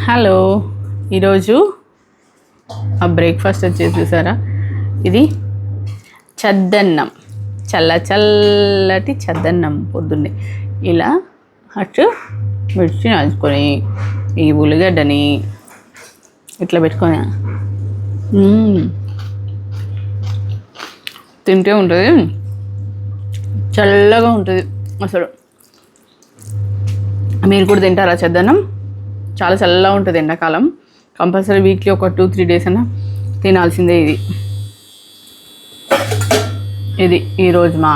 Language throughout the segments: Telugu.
హలో, ఈరోజు ఆ బ్రేక్ఫాస్ట్ వచ్చేసి చూసారా, ఇది చద్దన్నం, చల్లటి చద్దన్నం. పొద్దున్నే ఇలా అటు మిర్చి నంచుకొని ఈ ఉల్లిగడ్డని ఇట్లా పెట్టుకొని తింటే ఉంటుంది, చల్లగా ఉంటుంది అసలు. మీరు కూడా తింటారా చద్దన్నం? చాలా చల్లగా ఉంటుంది ఎండాకాలం. కంపల్సరీ వీక్లీ ఒక 2-3 డేస్ అయినా తినాల్సిందే. ఇది ఈరోజు మా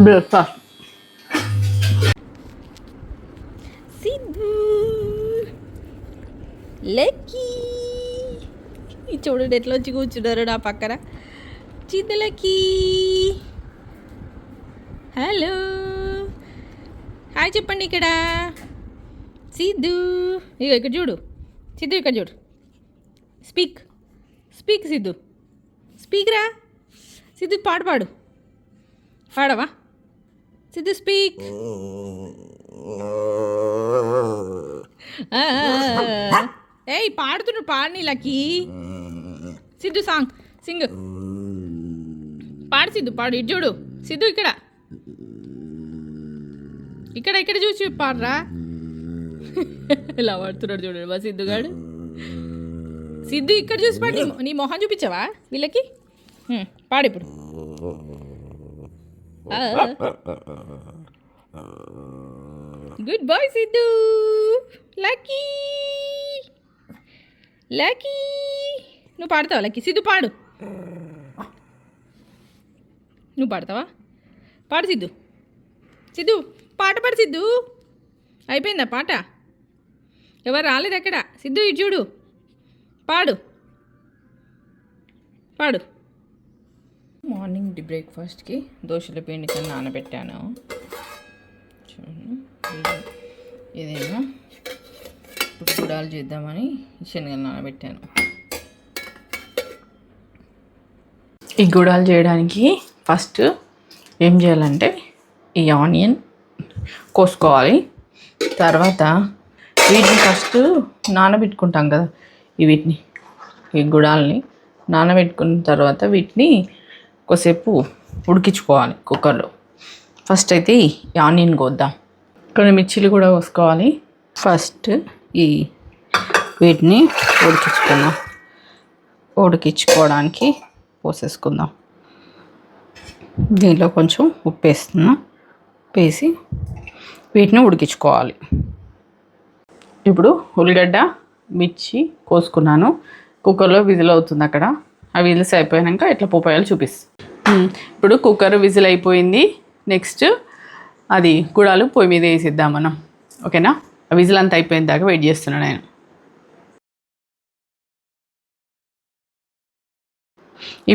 బ్రేక్ఫాస్ట్. సిద్ధు లక్కీ చూడండి ఎట్లా వచ్చి కూర్చున్నారు నా పక్కన. చిద్దలకి హలో హాయ్ చెప్పండి. ఇక్కడ సిద్ధు ఇక ఇక్కడ చూడు, సిద్ధు ఇక్కడ చూడు. స్పీక్ సిద్ధు, స్పీక్ రా. సిద్ధు పాడు పాడవా సిద్ధు? స్పీక్. ఏయ్ పాడుతున్నాడు, పాడని లక్కీ. సిద్ధు సింగ్ పాడు. సిద్ధు పాడు. ఇటు చూడు సిద్ధు, ఇక్కడ చూసి పాడరా. ఇలా పడుతున్నాడు చూడండి మా సిద్ధుగాడు. సిద్ధు ఇక్కడ చూసి పాడి. నీ మొహం చూపించావా వీళ్ళకి? పాడు ఇప్పుడు. Good bye Siddhu. లక్కీ నువ్వు పాడతావా లక్కీ? సిద్ధు పాడు. నువ్వు పాడతావా? పాడు సిద్ధు పాట పాడు సిద్ధు. అయిపోయిందా పాట? ఎవరు రాలేదు అక్కడ. సిద్ధు ఇటు చూడు, పాడు. మార్నింగ్ బ్రేక్ఫాస్ట్కి దోశల పిండి కింద నానబెట్టాను. చూడండి, ఇదేమో ఇప్పుడు గుడాలు చేద్దామని శనగలు నానబెట్టాను. ఈ గుడాలు చేయడానికి ఫస్ట్ ఏం చేయాలంటే ఈ ఆనియన్ కోసుకోవాలి. తర్వాత వీటిని ఫస్ట్ నానబెట్టుకుంటాం కదా, ఈ గుడాలని నానబెట్టుకున్న తర్వాత వీటిని కొద్దిసేపు ఉడికించుకోవాలి కుక్కర్లో. ఫస్ట్ అయితే ఈ ఆనియన్ కోద్దాం. కొన్ని మిర్చీలు కూడా కోసుకోవాలి. ఫస్ట్ వీటిని ఉడికించుకోవడానికి పోసేసుకుందాం. దీంట్లో కొంచెం ఉప్పు వేసి వీటిని ఉడికించుకోవాలి. ఇప్పుడు ఉల్లిగడ్డ మిర్చి కోసుకున్నాను. కుక్కర్లో విజిల్ అవుతుంది అక్కడ. ఆ విజిల్స్ అయిపోయాక ఎట్లా పోయాలో చూపిస్తాను. ఇప్పుడు కుక్కర్ విజిల్ అయిపోయింది. నెక్స్ట్ అది గుడాలు పొయ్యి మీద వేసిద్దాం మనం. ఓకేనా? ఆ విజిల్ అంతా అయిపోయిన దాకా వెయిట్ చేస్తున్నాను నేను.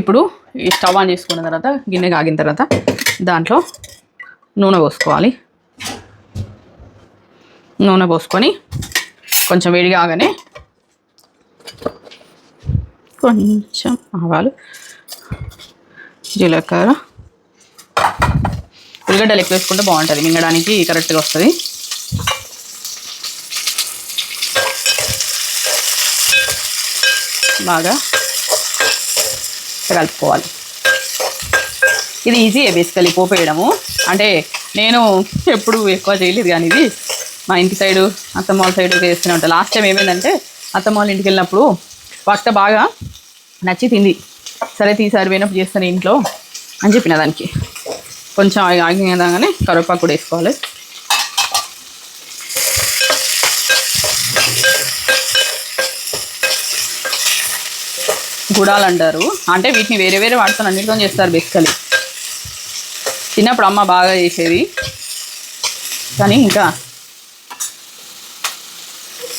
ఇప్పుడు ఈ స్టవ్ ఆన్ చేసుకున్న తర్వాత గిన్నె కాగిన తర్వాత దాంట్లో నూనె పోసుకోవాలి. నూనె పోసుకొని కొంచెం వేడిగా ఆగానే కొంచెం ఆవాలు, జీలకర్ర, ఉల్లిగడ్డలు ఎక్కువ వేసుకుంటే బాగుంటుంది, మింగడానికి కరెక్ట్గా వస్తుంది. బాగా కలుపుకోవాలి. ఇది ఈజీ బేసికలీ పోపు వేయడము. అంటే నేను ఎప్పుడు ఎక్కువ చేయలేదు, కానీ ఇది మా ఇంటి సైడు అత్తమ్మ వాళ్ళ సైడు వేస్తూనే ఉంటాను. లాస్ట్ టైం ఏమైందంటే అత్తమ్మ వాళ్ళ ఇంటికి వెళ్ళినప్పుడు పక్క బాగా నచ్చి తింది. సరే తీసారి పోయినప్పుడు చేస్తాను ఇంట్లో అని చెప్పిన దానికి. కొంచెం ఆగినగానే కరివేపాకు కూడా వేసుకోవాలి. గుడాలు అంటారు, అంటే వీటిని వేరే వాటితో అన్నిటితో చేస్తారు బేసికలీ. చిన్నప్పుడు అమ్మ బాగా చేసేది, కానీ ఇంకా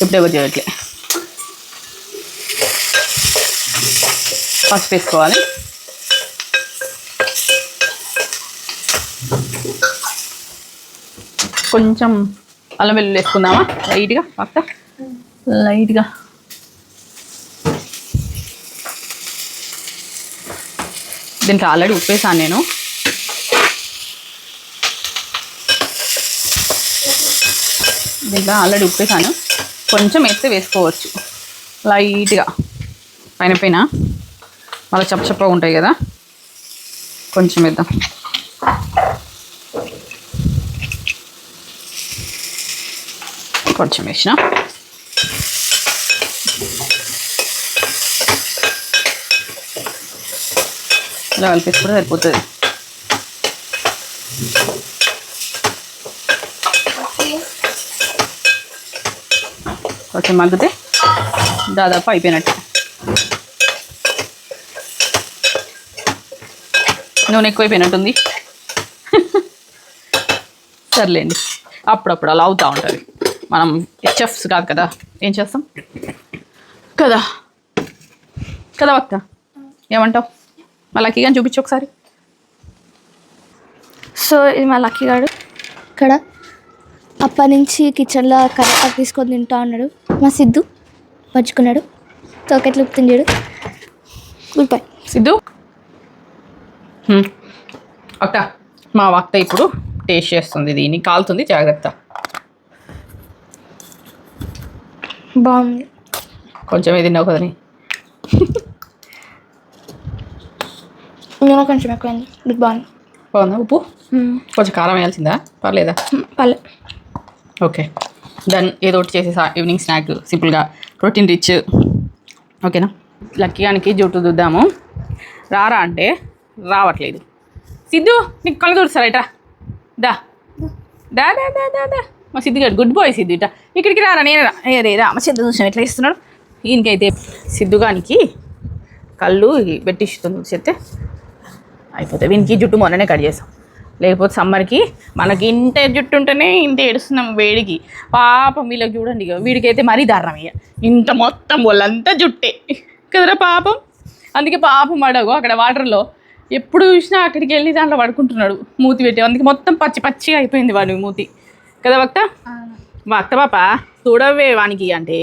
ఇప్పుడు ఎవరు చేయట్లే. పసుపు వేసుకోవాలి. కొంచెం అల్లం వెల్లుల్లి వేసుకుందామా లైట్గా. దీంట్లో ఆల్రెడీ ఉప్పు వేసాను నేను. దీంట్లో ఆల్రెడీ ఉప్పేసాను. కొంచెం వేస్తే వేసుకోవచ్చు లైట్గా పైన మళ్ళీ చప్పగా ఉంటాయి కదా, కొంచెం వేద్దాం. కొంచెం వేసిన ఇలా కలిపేసి కూడా సరిపోతుంది. కొంచెం మగ్గితే దాదాపు అయిపోయినట్టు. నూనె ఎక్కువైపోయినట్టుంది. సర్లేండి, అప్పుడప్పుడు అలా అవుతూ ఉంటుంది. మనం చెఫ్స్ కాదు కదా, ఏం చేస్తాం కదా కదా వక్త, ఏమంటావు? మా లక్కీ గాని చూపించు ఒకసారి. సో ఇది మా లక్కీ గాడు ఇక్కడ అప్పటి నుంచి కిచెన్లో కరెక్ట్ తీసుకొని తింటా ఉన్నాడు. మా సిద్ధు పరుచుకున్నాడు, తోకెట్లు ఉప్పుతుండాడు. Good bye Siddhu. అక్క మా వక్త ఇప్పుడు టేస్ట్ చేస్తుంది, దీన్ని కాలుతుంది, జాగ్రత్త. బాగుంది. కొంచెం ఏది తిన్నావు కదని. నూనె కొంచెం ఎక్కువైంది, ఇది బాగుంది. బాగుందా? ఉప్పు కొంచెం కారం వేయాల్సిందా? పర్లేదా? పర్లే. Okay done. ఏదో ఒకటి చేసేసా, ఈవినింగ్ స్నాక్ సింపుల్గా ప్రోటీన్ రిచ్. ఓకేనా? లక్కీగానికి జుట్టు దుద్దాము. రారా అంటే రావట్లేదు. సిద్ధు నీకు కళ్ళు తుడుస్తారా? ఇట్రా దా దా దా దా దా దా. మా సిద్ధు గారు గుడ్ బాయ్. సిద్ధు ఇట్లా ఇక్కడికి రారా, నేను రా. రే రా. మా సిద్ధు చూసాను ఎట్లా ఇస్తున్నాడు. ఈయనకైతే సిద్ధుగానికి కళ్ళు పెట్టిస్తుంది చెప్తే అయిపోతుంది. వీనికి జుట్టు మొన్ననే కట్ చేసాం, లేకపోతే సమ్మర్కి మనకి ఇంత జుట్టు ఉంటేనే ఇంత ఏడుస్తున్నాం వేడికి. పాపం వీళ్ళకి చూడండి, ఇక వీడికైతే మరీ దారుణం. ఇక ఇంత మొత్తం వాళ్ళంతా జుట్టే కదరా పాపం. అందుకే పాపం పడగు అక్కడ వాటర్లో ఎప్పుడు చూసినా అక్కడికి వెళ్ళి దాంట్లో పడుకుంటున్నాడు మూతి పెట్టి. అందుకే మొత్తం పచ్చిగా అయిపోయింది వాడి మూతి కదా వక్త. వక్త పాప చూడవే వానికి అంటే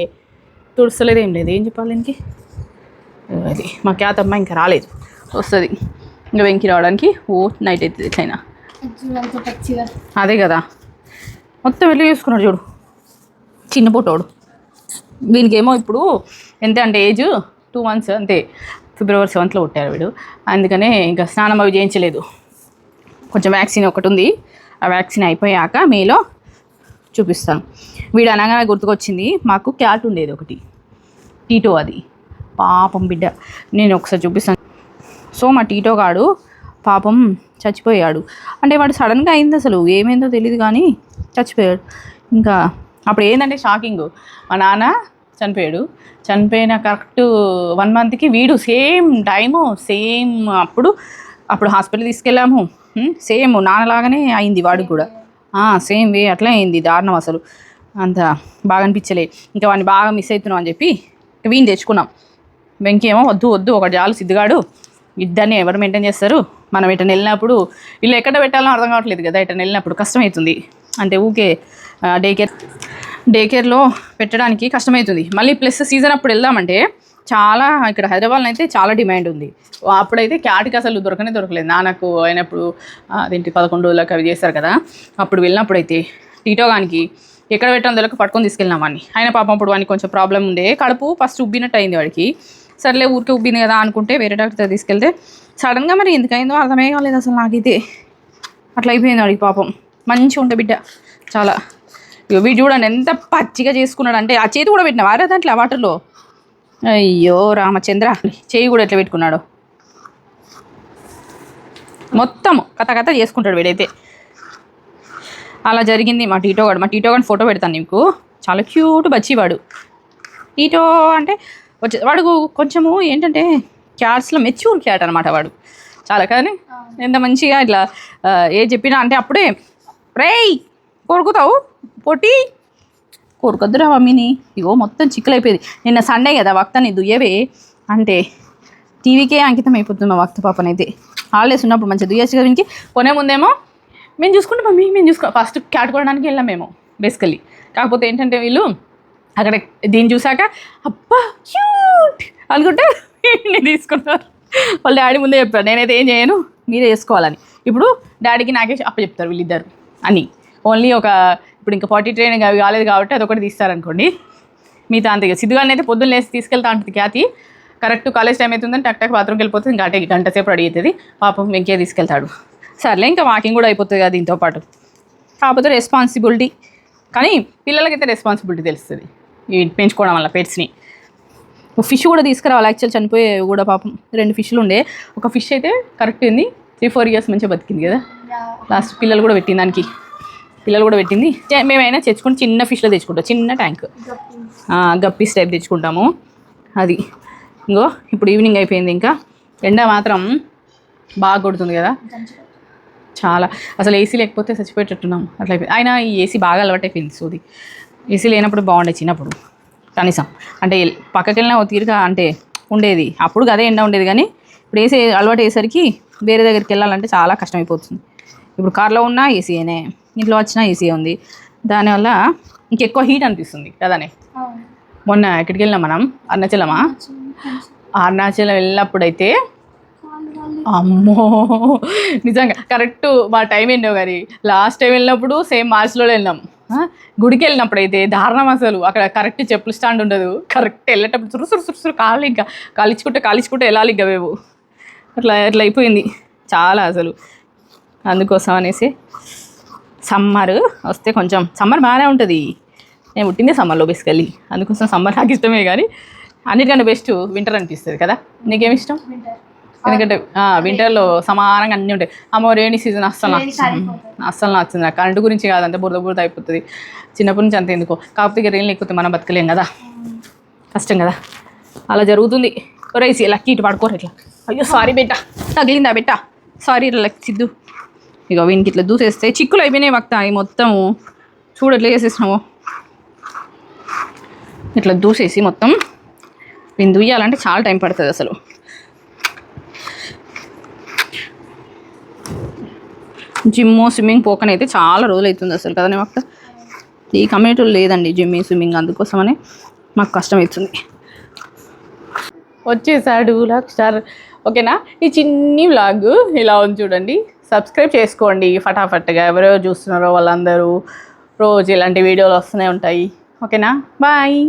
తుడసలేదు, ఏం లేదు. ఏం చెప్పాలి దీనికి? అది మా క్యాతమ్మ ఇంకా రాలేదు, వస్తుంది ఇంకా వెంకి రావడానికి. నైట్ అవుతుంది ఎట్లయినా. అదే కదా మొత్తం వెళ్ళి చూసుకున్నాడు చూడు, చిన్న పుట్టోడు. వీనికేమో ఇప్పుడు ఎంత అంటే ఏజ్ 2 months అంతే. February 7th పుట్టారు వీడు, అందుకనే ఇంకా స్నానం అవి చేయించలేదు. కొంచెం వ్యాక్సిన్ ఒకటి ఉంది, ఆ వ్యాక్సిన్ అయిపోయాక మేలో చూపిస్తాను. వీడు అనగానే గుర్తుకొచ్చింది, మాకు క్యాట్ ఉండేది ఒకటి, టీటో. అది పాపం బిడ్డ, నేను ఒకసారి చూపిస్తాను. సో మా టీటో గాడు పాపం చచ్చిపోయాడు. అంటే వాడు సడన్గా అయింది, అసలు ఏమైందో తెలియదు కానీ చచ్చిపోయాడు. ఇంకా అప్పుడు ఏంటంటే షాకింగ్, మా నాన్న చనిపోయాడు. చనిపోయిన కరెక్ట్ 1 monthకి వీడు సేమ్ టైము సేమ్ అప్పుడు హాస్పిటల్ తీసుకెళ్ళాము. సేమ్ నాన్నలాగానే అయింది వాడు కూడా, సేమ్ వే అట్లా అయింది. దారుణం అసలు, అంత బాగా అనిపించలే. ఇంకా వాడిని బాగా మిస్ అవుతున్నాం అని చెప్పి వీని తెచ్చుకున్నాం. వెంకీ ఏమో వద్దు ఒకటి చాలు, సిద్ధుగాడు. ఇద్దరిని ఎవరు మెయింటైన్ చేస్తారు? మనం ఎటైనా వెళ్ళినప్పుడు వీళ్ళు ఎక్కడ పెట్టాలో అర్థం కావట్లేదు కదా, ఎటైనా వెళ్ళినప్పుడు కష్టమవుతుంది. అంటే ఊకే డే కేర్లో పెట్టడానికి కష్టమవుతుంది. మళ్ళీ ప్లస్ సీజన్ అప్పుడు వెళ్దామంటే చాలా, ఇక్కడ హైదరాబాద్లో అయితే చాలా డిమాండ్ ఉంది. అప్పుడైతే క్యాట్కి అసలు దొరకలేదు. నాన్నకు అయినప్పుడు అదేంటి 11 రోజులకు అవి చేస్తారు కదా, అప్పుడు వెళ్ళినప్పుడు అయితే టీటోగానికి ఎక్కడ పెట్టాలో తెలియక పట్టుకొని తీసుకెళ్ళినాం వాడిని. ఆయన పాపం అప్పుడు వాడికి కొంచెం ప్రాబ్లం ఉండే, కడుపు ఫస్ట్ ఉబ్బినట్టు అయింది వాడికి. సర్లే ఊరికే ఉబ్బింది కదా అనుకుంటే వేరే డాక్టర్ తీసుకెళ్తే సడన్గా మరి ఎందుకైందో అర్థమే కాలేదు అసలు నాకైతే. అట్లా అయిపోయింది వాడికి పాపం. మంచిగా ఉంటే బిడ్డ చాలా. వీడు చూడండి ఎంత పచ్చిగా చేసుకున్నాడు అంటే, ఆ చేతి కూడా పెట్టినా వారే దాంట్లో వాటర్లో. అయ్యో రామచంద్ర, చేయి కూడా ఎట్లా పెట్టుకున్నాడు, మొత్తం కథ చేసుకుంటాడు వీడైతే. అలా జరిగింది మా టీటోగాడు ఫోటో పెడతాను నీకు. చాలా క్యూట్ బచ్చివాడు టీటో. అంటే వాడు కొంచెము ఏంటంటే క్యాట్స్లో మెచ్యూర్ క్యాట్ అనమాట వాడు చాలా. కానీ ఎంత మంచిగా ఇట్లా ఏ చెప్పినా అంటే అప్పుడే రేయ్ కొరుకుతావు పొట్టి, కొరకొద్దురా మమ్మీని. ఇగో మొత్తం చిక్కులైపోయేది. నిన్న సండే కదా, వక్తని దుయ్యవే అంటే టీవీకే అంకితం అయిపోతుంది మా వక్త పాపనైతే. హాలిడేస్ ఉన్నప్పుడు మంచిగా దుయ్యచ్చు కదా. ఇంకి కొనే ముందేమో మేము చూసుకుంటాం మమ్మీ, మేము చూసుకో. ఫస్ట్ క్యాట్ కొనడానికి వెళ్ళాం మేము బేసికలీ. కాకపోతే ఏంటంటే వీళ్ళు అక్కడ దీన్ని చూసాక అబ్బా క్యూట్ అనుకుంటే నేను తీసుకుంటారు. వాళ్ళ డాడీ ముందే చెప్తారు, నేనైతే ఏం చేయను మీరే చేసుకోవాలని. ఇప్పుడు డాడీకి నాకే చెప్తారు వీళ్ళిద్దరు అని. ఓన్లీ ఇప్పుడు ఇంకా 40 ట్రైనింగ్ అవి కాలేదు కాబట్టి అదొకటి తీస్తారనుకోండి. మిగతా అంతే సిద్ధుగాడిని అయితే పొద్దున్న లేసి తీసుకెళ్తా ఉంటుంది ఖ్యాతి. కరెక్ట్ కాలేజ్ టైం అవుతుందని టక్ టక్ బాత్రూమ్కి వెళ్ళిపోతుంది. ఇంకా అటే గంట సేపు రెడీ అవుతుంది. పాపం వెంకయ్య తీసుకెళ్తాడు. సర్లే ఇంకా వాకింగ్ కూడా అయిపోతుంది కదా దీంతో పాటు. కాకపోతే రెస్పాన్సిబిలిటీ, కానీ పిల్లలకైతే రెస్పాన్సిబిలిటీ తెలుస్తుంది ఈ పెంచుకోవడం వల్ల పెట్స్ని. ఫిష్ కూడా తీసుకురావాలి యాక్చువల్, చనిపోయే కూడా పాపం 2 ఫిష్లు ఉండే. ఒక ఫిష్ అయితే కరెక్ట్ ఉంది 3-4 ఇయర్స్ మంచిగా బతికింది కదా. లాస్ట్ పిల్లలు కూడా పెట్టింది దానికి, పిల్లలు కూడా పెట్టింది. మేమైనా తెచ్చుకుంటే చిన్న ఫిష్లో తెచ్చుకుంటాం, చిన్న ట్యాంక్ గప్పీస్ టైప్ తెచ్చుకుంటాము. అది ఇంకో ఇప్పుడు ఈవినింగ్ అయిపోయింది, ఇంకా ఎండ మాత్రం బాగా కొడుతుంది కదా చాలా. అసలు ఏసీ లేకపోతే చచ్చిపోయేటట్టున్నాం అట్లా అయిపోయింది. అయినా ఈ ఏసీ బాగా అలవాటు అయిపోయింది. సోది ఏసీ లేనప్పుడు బాగుండే చిన్నప్పుడు కనీసం, అంటే పక్కకి వెళ్ళినా తీరుగా అంటే ఉండేది. అప్పుడు అదే ఎండ ఉండేది, కానీ ఇప్పుడు ఏసీ అలవాటు అయ్యేసరికి వేరే దగ్గరికి వెళ్ళాలంటే చాలా కష్టమైపోతుంది. ఇప్పుడు కార్లో ఉన్నా ఏసీనే, ఇంట్లో వచ్చినా ఏసీ ఉంది. దానివల్ల ఇంకెక్కువ హీట్ అనిపిస్తుంది కదనే. మొన్న ఎక్కడికి వెళ్ళినాం మనం, అరుణాచలం వెళ్ళినప్పుడైతే అమ్మో నిజంగా కరెక్ట్ మా టైం ఏంటో కానీ లాస్ట్ టైం వెళ్ళినప్పుడు సేమ్ మార్చిలో వెళ్ళినాం. గుడికి వెళ్ళినప్పుడు అయితే దారుణం అసలు. అక్కడ కరెక్ట్ చెప్పులు స్టాండ్ ఉండదు. కరెక్ట్ వెళ్ళేటప్పుడు సురుసురు కాళ్ళు ఇంకా కాలించుకుంటే వెళ్ళాలి ఇంకా మేము. అట్లా అయిపోయింది చాలా అసలు. అందుకోసం అనేసి సమ్మర్ వస్తే కొంచెం, సమ్మర్ బాగానే ఉంటుంది. నేను పుట్టిందే సమ్మర్లో బేసికల్లీ, అందుకోసం సమ్మర్ నాకు ఇష్టమే. కానీ అన్నిటికంటే బెస్ట్ వింటర్ అనిపిస్తుంది కదా. నీకేమి ఇష్టం? ఎందుకంటే వింటర్లో సమానంగా అన్నీ ఉంటాయి. అమ్మో రైనీ సీజన్ అస్సలు నచ్చింది నాకు. కరెంటు గురించి కాదంటే బురద అయిపోతుంది. చిన్నప్పటి నుంచి అంతే ఎందుకో. కాకపోతే ఇక రైలు లేకపోతే మనం బతకలేం కదా, కష్టం కదా. అలా జరుగుతుంది. రైసి లక్కీ ఇటు పడుకోరు ఇట్లా. అయ్యో సారీ బెట్ట, తగిలిందా బెట్ట, సారీ సిద్ధు. ఇక వీనికి ఇట్లా దూసేస్తే చిక్కులు అయిపోయినాయి వక్తాయి మొత్తము. చూడు ఎట్లా చేసేసినాము. ఇట్లా దూసేసి మొత్తం వీని దూయాలంటే చాలా టైం పడుతుంది అసలు. స్విమ్మింగ్ పోకనైతే చాలా రోజులు అవుతుంది అసలు కదనే మాకు. ఈ కమ్యూనిటీలో లేదండి స్విమ్మింగ్, అందుకోసమని మాకు కష్టం అవుతుంది. వచ్చేసాడు లాక్ స్టార్. ఓకేనా, ఈ చిన్ని వ్లాగ్ ఇలా ఉంది చూడండి. సబ్స్క్రైబ్ చేసుకోండి ఫటాఫట్గా. ఎవరెవరు చూస్తున్నారో వాళ్ళందరూ రోజు ఇలాంటి వీడియోలు వస్తూనే ఉంటాయి. ఓకేనా, బాయ్.